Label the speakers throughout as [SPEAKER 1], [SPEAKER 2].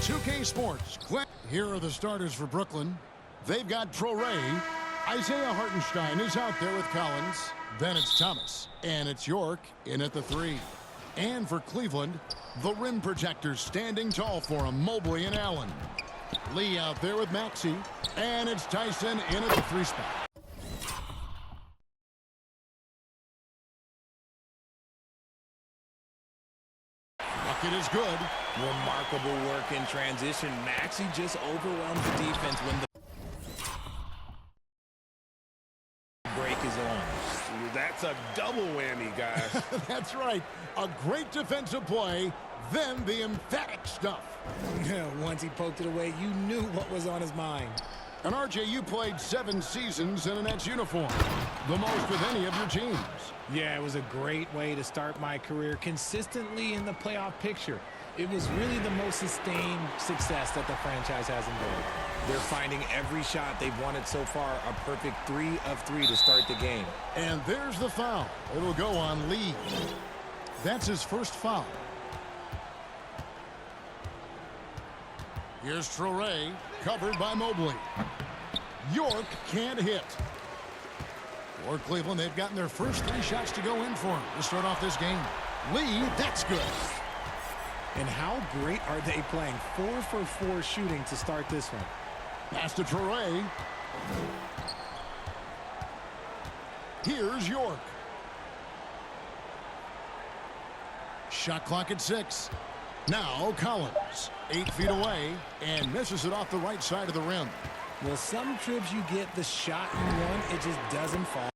[SPEAKER 1] 2K Sports. Here are the starters for Brooklyn. They've got Traoré. Isaiah Hartenstein is out there with Collins. Then it's Thomas. And it's York in at the 3. And for Cleveland, the rim protectors standing tall for him, Mobley and Allen. Lee out there with Maxey. And it's Tyson in at the 3 spot. Bucket is good.
[SPEAKER 2] Remarkable work in transition. Maxey just overwhelms the defense when the break is on.
[SPEAKER 3] That's a double whammy, guys.
[SPEAKER 1] That's right. A great defensive play, then the emphatic stuff.
[SPEAKER 2] Once he poked it away, you knew what was on his mind.
[SPEAKER 1] And RJ, you played 7 seasons in a Nets uniform, the most with any of your teams.
[SPEAKER 2] Yeah, it was a great way to start my career consistently in the playoff picture. It was really the most sustained success that the franchise has enjoyed. They're finding every shot they've wanted so far a perfect 3 of 3 to start the game.
[SPEAKER 1] And there's the foul. It'll go on Lee. That's his first foul. Here's Traoré, covered by Mobley. York can't hit. For Cleveland, they've gotten their first 3 shots to go in for him to start off this game. Lee, that's good.
[SPEAKER 2] And how great are they playing? 4 for 4 shooting to start this one.
[SPEAKER 1] Pass to Traoré. Here's York. Shot clock at 6. Now Collins, 8 feet away, and misses it off the right side of the rim.
[SPEAKER 2] Well, some trips you get the shot you want, it just doesn't fall.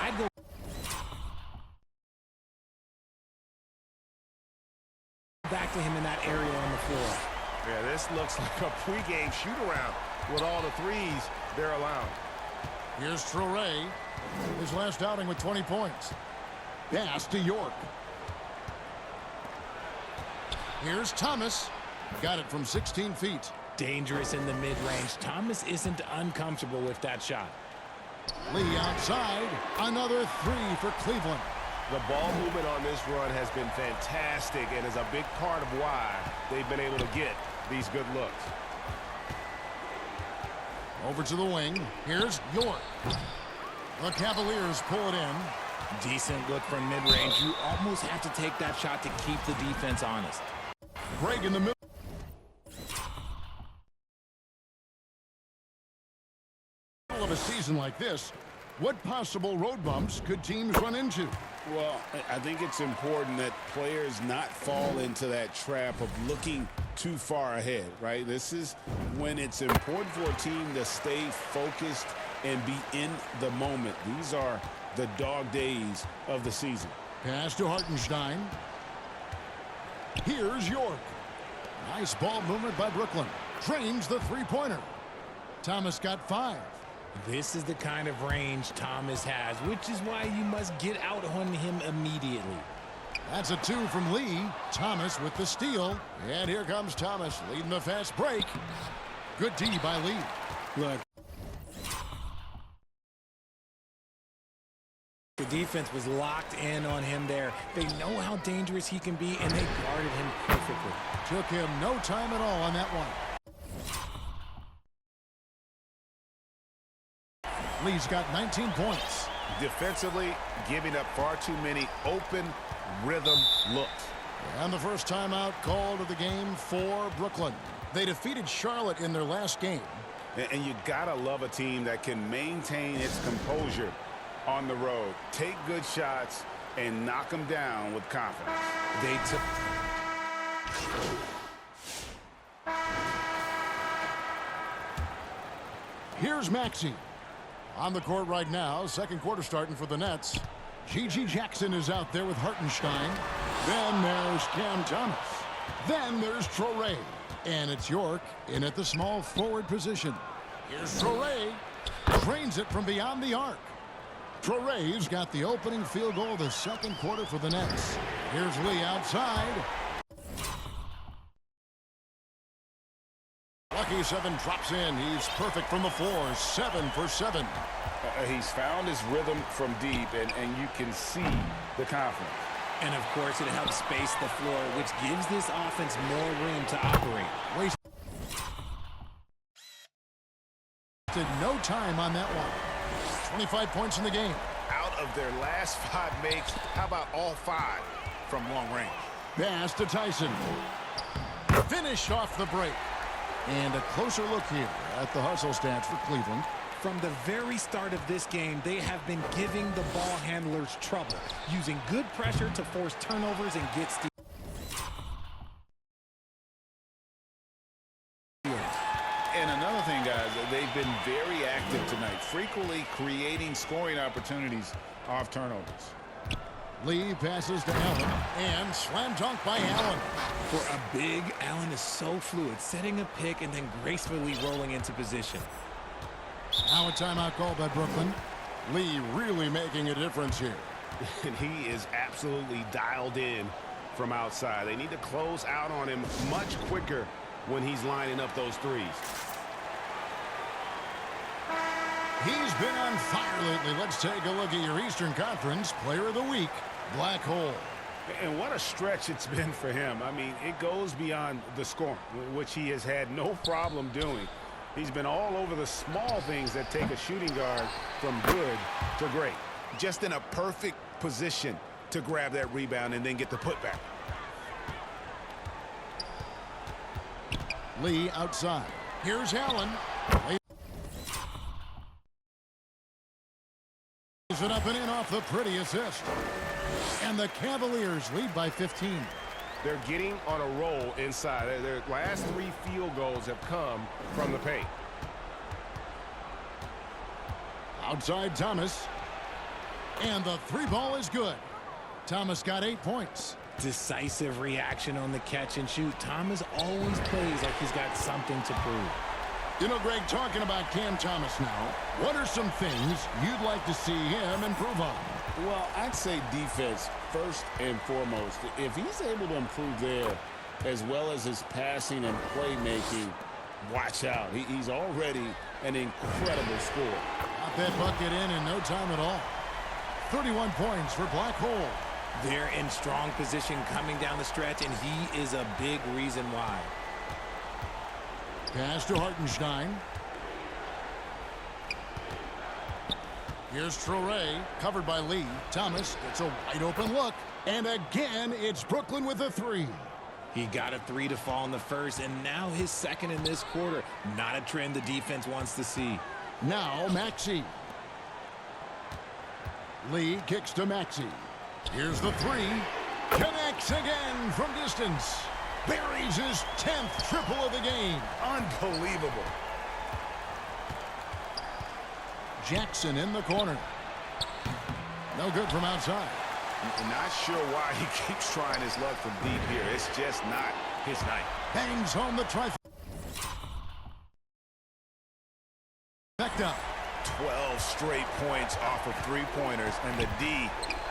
[SPEAKER 2] I'd go back to him in that area on the floor.
[SPEAKER 3] Yeah, this looks like a pregame shoot-around with all the threes they're allowing.
[SPEAKER 1] Here's Traoré, his last outing with 20 points. Pass to York. Here's Thomas. Got it from 16 feet.
[SPEAKER 2] Dangerous in the mid-range. Thomas isn't uncomfortable with that shot.
[SPEAKER 1] Lee outside. Another 3 for Cleveland.
[SPEAKER 3] The ball movement on this run has been fantastic and is a big part of why they've been able to get these good looks.
[SPEAKER 1] Over to the wing. Here's York. The Cavaliers pull it in.
[SPEAKER 2] Decent look from mid-range. You almost have to take that shot to keep the defense honest.
[SPEAKER 1] Break in the middle of a season like this. What possible road bumps could teams run into?
[SPEAKER 4] Well, I think it's important that players not fall into that trap of looking too far ahead, right? This is when it's important for a team to stay focused and be in the moment. These are the dog days of the season.
[SPEAKER 1] Pass to Hartenstein. Here's York. Nice ball movement by Brooklyn. Trains the 3-pointer. Thomas got 5.
[SPEAKER 2] This is the kind of range Thomas has, which is why you must get out on him immediately.
[SPEAKER 1] That's a 2 from Lee. Thomas with the steal. And here comes Thomas leading the fast break. Good D by Lee.
[SPEAKER 2] Look. The defense was locked in on him there. They know how dangerous he can be, and they guarded him perfectly.
[SPEAKER 1] Took him no time at all on that one. Lee's got 19 points.
[SPEAKER 3] Defensively, giving up far too many open rhythm looks.
[SPEAKER 1] And the first timeout called of the game for Brooklyn. They defeated Charlotte in their last game.
[SPEAKER 3] And you gotta love a team that can maintain its composure on the road. Take good shots and knock them down with confidence.
[SPEAKER 2] They took...
[SPEAKER 1] Here's Maxey. On the court right now, second quarter starting for the Nets. G.G. Jackson is out there with Hartenstein. Then there's Cam Thomas. Then there's Traoré. And it's York in at the small forward position. Here's Traoré. Trains it from beyond the arc. Traoré's got the opening field goal of the second quarter for the Nets. Here's Lee outside. Lucky 7 drops in. He's perfect from the floor. 7 for 7.
[SPEAKER 3] He's found his rhythm from deep, and you can see the confidence.
[SPEAKER 2] And, of course, it helps space the floor, which gives this offense more room to operate.
[SPEAKER 1] wasted no time on that one. 25 points in the game.
[SPEAKER 3] Out of their last 5 makes, how about all 5 from long range?
[SPEAKER 1] Pass to Tyson. Finished off the break. And a closer look here at the hustle stats for Cleveland.
[SPEAKER 2] From the very start of this game, they have been giving the ball handlers trouble, using good pressure to force turnovers and get steals.
[SPEAKER 4] And another thing, guys, they've been very active tonight, frequently creating scoring opportunities off turnovers.
[SPEAKER 1] Lee passes to Allen, and slam dunk by Allen.
[SPEAKER 2] For a big, Allen is so fluid, setting a pick and then gracefully rolling into position.
[SPEAKER 1] Now a timeout called by Brooklyn. Lee really making a difference here.
[SPEAKER 3] And he is absolutely dialed in from outside. They need to close out on him much quicker when he's lining up those threes.
[SPEAKER 1] He's been on fire lately. Let's take a look at your Eastern Conference Player of the Week, Black Hole.
[SPEAKER 3] And what a stretch it's been for him. I mean, it goes beyond the scoring, which he has had no problem doing. He's been all over the small things that take a shooting guard from good to great. Just in a perfect position to grab that rebound and then get the putback.
[SPEAKER 1] Lee outside. Here's Allen. Lays it up and in off the pretty assist. And the Cavaliers lead by 15.
[SPEAKER 3] They're getting on a roll inside. Their last 3 field goals have come from the paint.
[SPEAKER 1] Outside Thomas. And the 3-ball is good. Thomas got 8 points.
[SPEAKER 2] Decisive reaction on the catch and shoot. Thomas always plays like he's got something to prove.
[SPEAKER 1] You know, Greg, talking about Cam Thomas now, what are some things you'd like to see him improve on?
[SPEAKER 4] Well, I'd say defense first and foremost. If he's able to improve there, as well as his passing and playmaking, watch out. He's already an incredible scorer.
[SPEAKER 1] Got that bucket in no time at all. 31 points for Black Hole.
[SPEAKER 2] They're in strong position coming down the stretch, and he is a big reason why.
[SPEAKER 1] Pass to Hartenstein. Here's Traoré, covered by Lee. Thomas gets a wide open look. And again, it's Brooklyn with a 3.
[SPEAKER 2] He got a 3 to fall in the first, and now his second in this quarter. Not a trend the defense wants to see.
[SPEAKER 1] Now Maxey. Lee kicks to Maxey. Here's the 3. Connects again from distance. Buries his 10th triple of the game.
[SPEAKER 3] Unbelievable.
[SPEAKER 1] Jackson in the corner. No good from outside.
[SPEAKER 3] Not sure why he keeps trying his luck from deep here. It's just not his night.
[SPEAKER 1] Bangs home the trifecta.
[SPEAKER 3] 12 straight points off of 3-pointers, and the D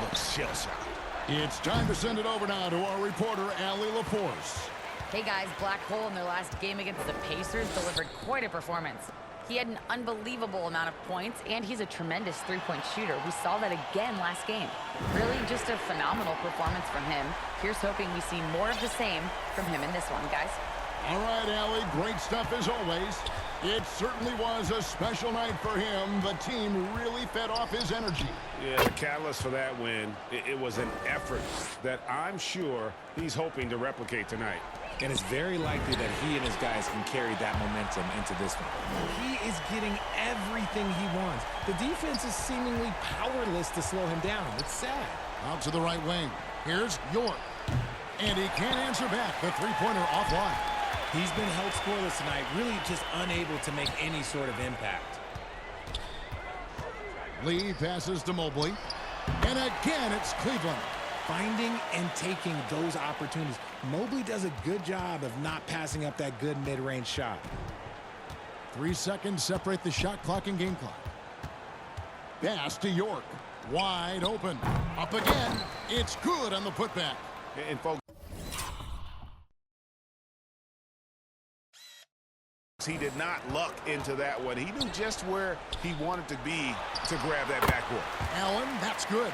[SPEAKER 3] looks shell-shocked.
[SPEAKER 1] It's time to send it over now to our reporter, Allie Laporce.
[SPEAKER 5] Hey guys, Black Hole in their last game against the Pacers delivered quite a performance. He had an unbelievable amount of points, and he's a tremendous three-point shooter. We saw that again last game. Really just a phenomenal performance from him. Here's hoping we see more of the same from him in this one, guys.
[SPEAKER 1] All right, Allie, great stuff as always. It certainly was a special night for him. The team really fed off his energy.
[SPEAKER 3] Yeah, the catalyst for that win, it was an effort that I'm sure he's hoping to replicate tonight.
[SPEAKER 2] And it's very likely that he and his guys can carry that momentum into this one. He is getting everything he wants. The defense is seemingly powerless to slow him down. It's sad.
[SPEAKER 1] Out to the right wing. Here's York. And he can't answer back. The three-pointer offline.
[SPEAKER 2] He's been held scoreless tonight, really just unable to make any sort of impact.
[SPEAKER 1] Lee passes to Mobley. And again, it's Cleveland.
[SPEAKER 2] Finding and taking those opportunities. Mobley does a good job of not passing up that good mid-range shot.
[SPEAKER 1] 3 seconds separate the shot clock and game clock. Pass to York. Wide open. Up again. It's good on the putback.
[SPEAKER 3] And folks, he did not luck into that one. He knew just where he wanted to be to grab that backboard.
[SPEAKER 1] Allen, that's good.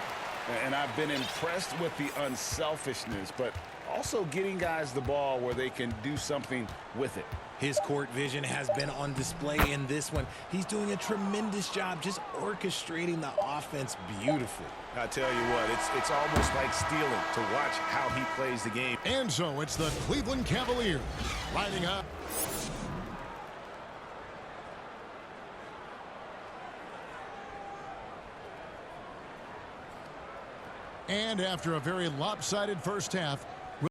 [SPEAKER 4] And I've been impressed with the unselfishness, but
[SPEAKER 3] also getting guys the ball where they can do something with it.
[SPEAKER 2] His court vision has been on display in this one. He's doing a tremendous job just orchestrating the offense beautifully.
[SPEAKER 3] I tell you what, it's almost like stealing to watch how he plays the game.
[SPEAKER 1] And so it's the Cleveland Cavaliers lining up. And after a very lopsided first half,